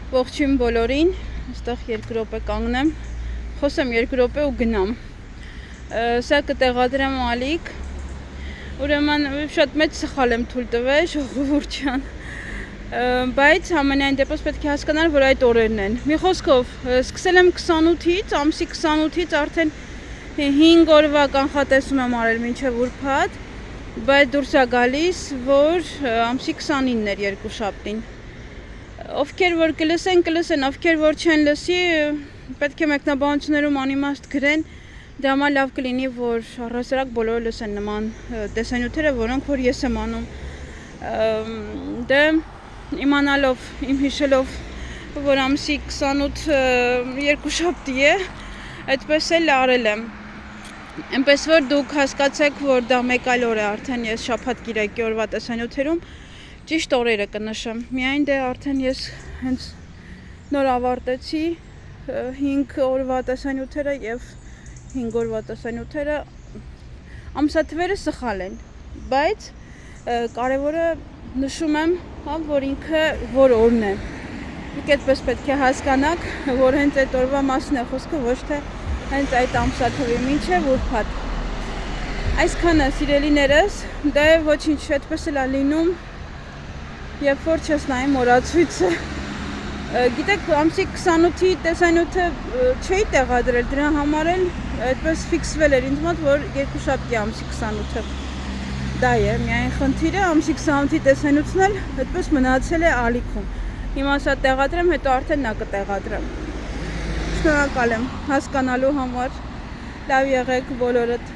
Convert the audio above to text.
Ողջույն բոլորին, այստեղ 2 րոպե կանգնեմ, խոսեմ 2 րոպե ու գնամ, սա կտեղադրեմ ալիք, ուրեմն շատ մեծ սխալ եմ թույլ տվել, ժողովուրդ ջան, բայց ամենայն դեպս պետք է հասկանալ, որ այդ օրերն են, մի խոսքով, սկսել եմ 28-ից, ամսի 28-ից արդեն 5 օրվա կանխատեսում եմ արել մինչև ուրբաթ, բայց դուրս է գալիս, որ ամսի 29-ն էր երկուշաբթին, ովքեր որ կլսեն, ովքեր որ չեն լսի, պետք է մեկնաբանություններում անիմաստ գրեն, դա համար լավ կլինի, որ առհասարակ բոլորը լսեն նման տեսանյութերը, որոնք որ ես եմ անում, դե իմանալով, իմ հիշելով, որ ամսի 28 երկուշաբթի է, այդպես էլ արել եմ, այնպես որ դուք հասկացեք, որ դա մեկ այլ օր է արդեն ես շաբաթ կիրակի օրվա տեսանյութերում, ճիշտ օրերը կնշեմ, միայն դե արդեն ես հենց նոր ավարտեցի 5 օրվա տեսանյութերը և 5 օրվա տեսանյութերը ամսաթվերը սխալ են, բայց կարևորը նշում եմ, որ ինքը որ օրն է, դուք այդպես պետք է հասկանաք, որ հենց այդ օրվա մասն է խոսքը, ոչ թե հենց այդ ամսաթվի մինչև ուրբաթ, այսքանը սիրելիներս, դե ոչինչ այդպես էլ է լինում, Երբ որ չես նայում օրացույցը, գիտեք ամսի 28-ի տեսանյութը չէի տեղադրել, դրա համար էլ այդպես ֆիքսվել էր ինձ մոտ, որ երկուշաբթի ամսի 28-ը դա է, միայն խնդիրը ամսի 28-ի տեսանյութն էլ այդպես մնացել է ալիքում, հիմա սա տեղադրեմ, հետո արդեն նա կտեղադրեմ, շնորհակալ եմ հասկանալու համար, լավ եղեք բոլորդ